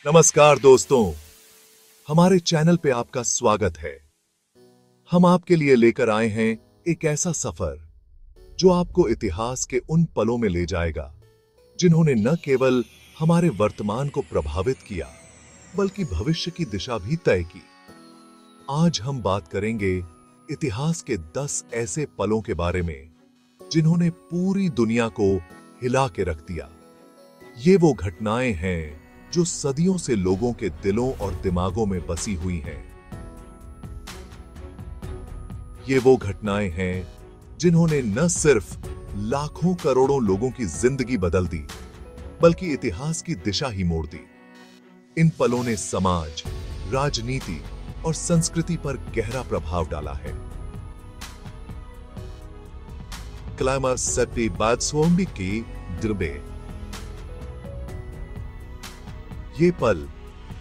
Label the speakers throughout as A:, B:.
A: नमस्कार दोस्तों, हमारे चैनल पे आपका स्वागत है। हम आपके लिए लेकर आए हैं एक ऐसा सफर जो आपको इतिहास के उन पलों में ले जाएगा जिन्होंने न केवल हमारे वर्तमान को प्रभावित किया बल्कि भविष्य की दिशा भी तय की। आज हम बात करेंगे इतिहास के 10 ऐसे पलों के बारे में जिन्होंने पूरी दुनिया को हिला के रख दिया। ये वो घटनाएं हैं जो सदियों से लोगों के दिलों और दिमागों में बसी हुई हैं। ये वो घटनाएं हैं जिन्होंने न सिर्फ लाखों करोड़ों लोगों की जिंदगी बदल दी बल्कि इतिहास की दिशा ही मोड़ दी। इन पलों ने समाज, राजनीति और संस्कृति पर गहरा प्रभाव डाला है। क्लाइमास सेप्टी बात्सोम्बी की दिर्बे। ये पल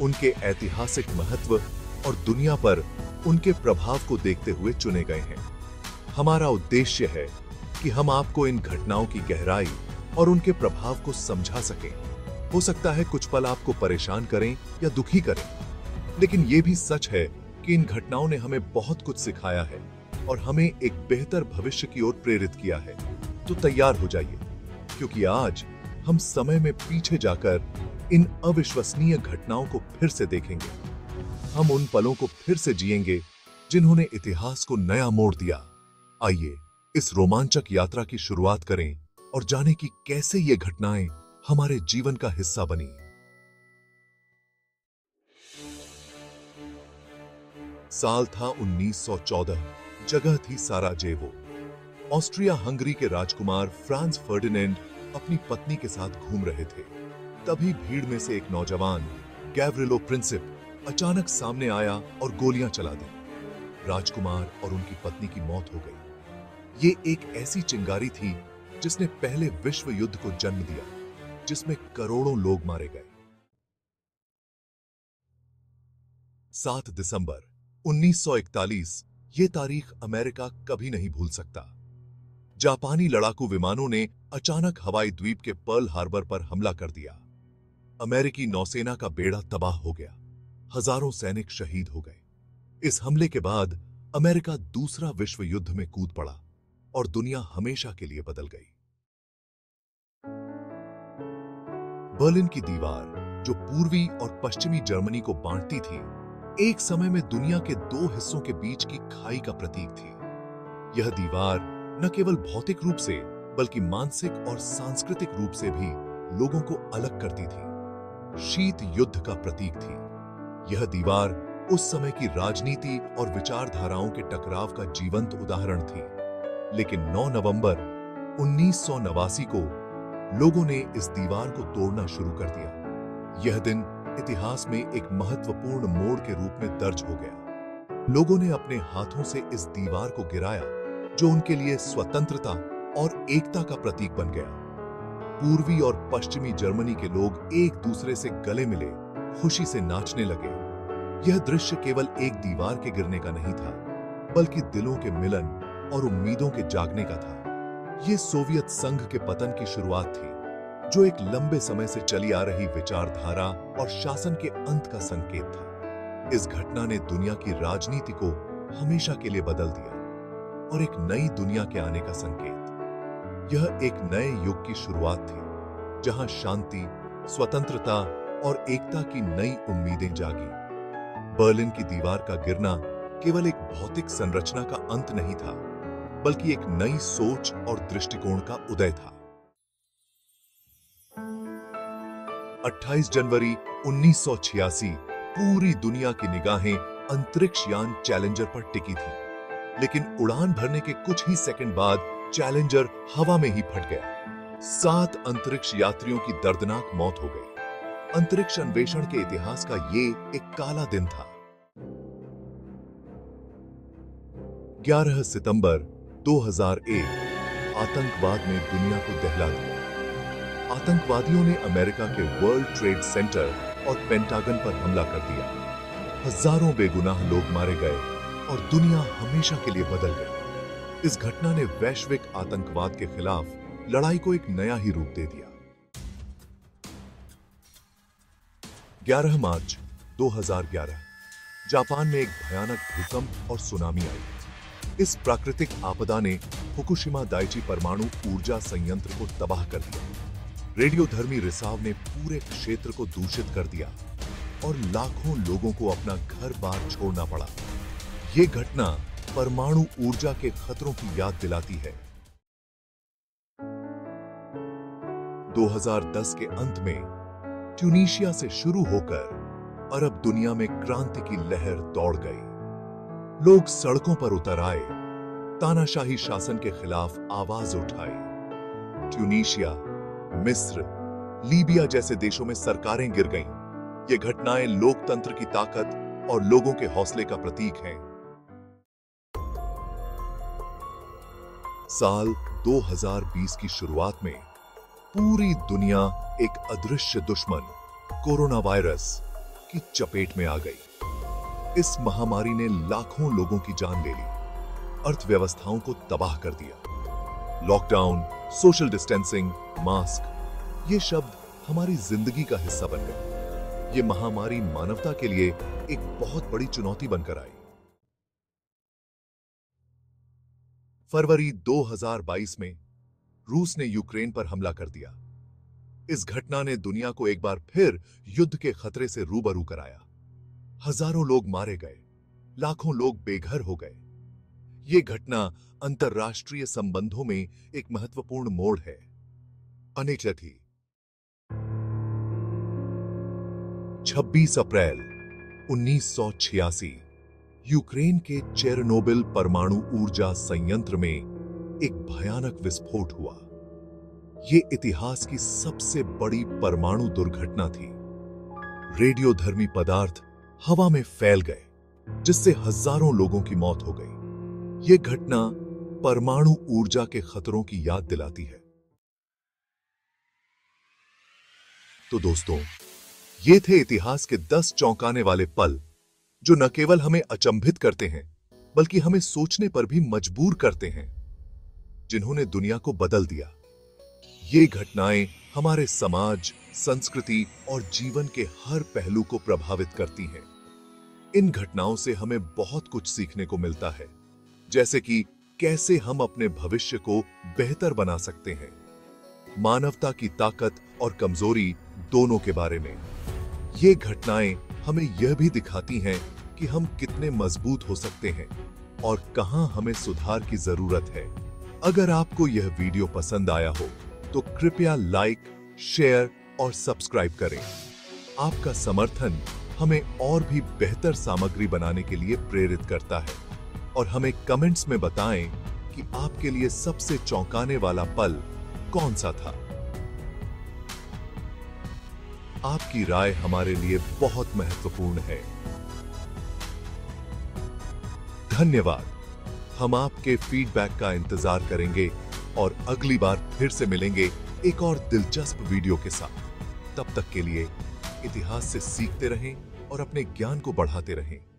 A: उनके ऐतिहासिक महत्व और दुनिया पर उनके प्रभाव को देखते हुए चुने गए हैं। हमारा उद्देश्य है कि हम आपको इन घटनाओं की गहराई और उनके प्रभाव को समझा सकें। हो सकता है कुछ पल आपको परेशान करें या दुखी करें, लेकिन यह भी सच है कि इन घटनाओं ने हमें बहुत कुछ सिखाया है और हमें एक बेहतर भविष्य की ओर प्रेरित किया है। तो तैयार हो जाइए, क्योंकि आज हम समय में पीछे जाकर इन अविश्वसनीय घटनाओं को फिर से देखेंगे। हम उन पलों को फिर से जिएंगे जिन्होंने इतिहास को नया मोड़ दिया। आइए इस रोमांचक यात्रा की शुरुआत करें और जानें कि कैसे ये घटनाएं हमारे जीवन का हिस्सा बनी। साल था 1914। जगह थी साराजेवो। ऑस्ट्रिया हंगरी के राजकुमार फ्रांज फर्डिनेंड अपनी पत्नी के साथ घूम रहे थे। तभी भीड़ में से एक नौजवान गैव्रिलो प्रिंसिप अचानक सामने आया और गोलियां चला दी। राजकुमार और उनकी पत्नी की मौत हो गई। ये एक ऐसी चिंगारी थी जिसने पहले विश्व युद्ध को जन्म दिया, जिसमें करोड़ों लोग मारे गए। 7 दिसंबर 1941। ये तारीख अमेरिका कभी नहीं भूल सकता। जापानी लड़ाकू विमानों ने अचानक हवाई द्वीप के पर्ल हार्बर पर हमला कर दिया। अमेरिकी नौसेना का बेड़ा तबाह हो गया। हजारों सैनिक शहीद हो गए। इस हमले के बाद अमेरिका दूसरा विश्व युद्ध में कूद पड़ा और दुनिया हमेशा के लिए बदल गई। बर्लिन की दीवार, जो पूर्वी और पश्चिमी जर्मनी को बांटती थी, एक समय में दुनिया के 2 हिस्सों के बीच की खाई का प्रतीक थी। यह दीवार न केवल भौतिक रूप से बल्कि मानसिक और सांस्कृतिक रूप से भी लोगों को अलग करती थी। शीत युद्ध का प्रतीक थी। यह दीवार उस समय की राजनीति और विचारधाराओं के टकराव का जीवंत उदाहरण थी। लेकिन 9 नवंबर 1989 को लोगों ने इस दीवार को तोड़ना शुरू कर दिया। यह दिन इतिहास में एक महत्वपूर्ण मोड़ के रूप में दर्ज हो गया। लोगों ने अपने हाथों से इस दीवार को गिराया, जो उनके लिए स्वतंत्रता और एकता का प्रतीक बन गया। पूर्वी और पश्चिमी जर्मनी के लोग एक दूसरे से गले मिले, खुशी से नाचने लगे। यह दृश्य केवल एक दीवार के गिरने का नहीं था, बल्कि दिलों के मिलन और उम्मीदों के जागने का था। यह सोवियत संघ के पतन की शुरुआत थी, जो एक लंबे समय से चली आ रही विचारधारा और शासन के अंत का संकेत था। इस घटना ने दुनिया की राजनीति को हमेशा के लिए बदल दिया और एक नई दुनिया के आने का संकेत। यह एक नए युग की शुरुआत थी, जहां शांति, स्वतंत्रता और एकता की नई उम्मीदें जागी। बर्लिन की दीवार का गिरना केवल एक भौतिक संरचना का अंत नहीं था, बल्कि एक नई सोच और दृष्टिकोण का उदय था। 28 जनवरी 1986। पूरी दुनिया की निगाहें अंतरिक्ष यान चैलेंजर पर टिकी थी, लेकिन उड़ान भरने के कुछ ही सेकंड बाद चैलेंजर हवा में ही फट गया। 7 अंतरिक्ष यात्रियों की दर्दनाक मौत हो गई। अंतरिक्ष अन्वेषण के इतिहास का ये एक काला दिन था। 11 सितंबर 2001। आतंकवाद ने दुनिया को दहला दिया। आतंकवादियों ने अमेरिका के वर्ल्ड ट्रेड सेंटर और पेंटागन पर हमला कर दिया। हजारों बेगुनाह लोग मारे गए और दुनिया हमेशा के लिए बदल गई। इस घटना ने वैश्विक आतंकवाद के खिलाफ लड़ाई को एक नया ही रूप दे दिया। 11 मार्च 2011 जापान में एक भयानक भूकंप और सुनामी आई। इस प्राकृतिक आपदा ने फुकुशिमा दाइची परमाणु ऊर्जा संयंत्र को तबाह कर दिया। रेडियोधर्मी रिसाव ने पूरे क्षेत्र को दूषित कर दिया और लाखों लोगों को अपना घर-बार छोड़ना पड़ा। ये घटना परमाणु ऊर्जा के खतरों की याद दिलाती है। 2010 के अंत में ट्यूनीशिया से शुरू होकर अरब दुनिया में क्रांति की लहर दौड़ गई। लोग सड़कों पर उतर आए, तानाशाही शासन के खिलाफ आवाज उठाई। ट्यूनीशिया, मिस्र, लीबिया जैसे देशों में सरकारें गिर गईं। ये घटनाएं लोकतंत्र की ताकत और लोगों के हौसले का प्रतीक हैं। साल 2020 की शुरुआत में पूरी दुनिया एक अदृश्य दुश्मन कोरोना वायरस की चपेट में आ गई। इस महामारी ने लाखों लोगों की जान ले ली, अर्थव्यवस्थाओं को तबाह कर दिया। लॉकडाउन, सोशल डिस्टेंसिंग, मास्क, ये शब्द हमारी जिंदगी का हिस्सा बन गए। ये महामारी मानवता के लिए एक बहुत बड़ी चुनौती बनकर आई। फरवरी 2022 में रूस ने यूक्रेन पर हमला कर दिया। इस घटना ने दुनिया को एक बार फिर युद्ध के खतरे से रूबरू कराया। हजारों लोग मारे गए, लाखों लोग बेघर हो गए। यह घटना अंतर्राष्ट्रीय संबंधों में एक महत्वपूर्ण मोड़ है। अनेक थी 26 अप्रैल 1986 यूक्रेन के चेरनोबिल परमाणु ऊर्जा संयंत्र में एक भयानक विस्फोट हुआ। यह इतिहास की सबसे बड़ी परमाणु दुर्घटना थी। रेडियोधर्मी पदार्थ हवा में फैल गए, जिससे हजारों लोगों की मौत हो गई। यह घटना परमाणु ऊर्जा के खतरों की याद दिलाती है। तो दोस्तों, ये थे इतिहास के 10 चौंकाने वाले पल, जो न केवल हमें अचंभित करते हैं, बल्कि हमें सोचने पर भी मजबूर करते हैं, जिन्होंने दुनिया को बदल दिया। ये घटनाएं हमारे समाज, संस्कृति और जीवन के हर पहलू को प्रभावित करती हैं। इन घटनाओं से हमें बहुत कुछ सीखने को मिलता है, जैसे कि कैसे हम अपने भविष्य को बेहतर बना सकते हैं, मानवता की ताकत और कमजोरी दोनों के बारे में। ये घटनाएं हमें यह भी दिखाती हैं कि हम कितने मजबूत हो सकते हैं और कहां हमें सुधार की जरूरत है। अगर आपको यह वीडियो पसंद आया हो तो कृपया लाइक, शेयर और सब्सक्राइब करें। आपका समर्थन हमें और भी बेहतर सामग्री बनाने के लिए प्रेरित करता है। और हमें कमेंट्स में बताएं कि आपके लिए सबसे चौंकाने वाला पल कौन सा था। आपकी राय हमारे लिए बहुत महत्वपूर्ण है। धन्यवाद। हम आपके फीडबैक का इंतजार करेंगे और अगली बार फिर से मिलेंगे एक और दिलचस्प वीडियो के साथ। तब तक के लिए इतिहास से सीखते रहें और अपने ज्ञान को बढ़ाते रहें।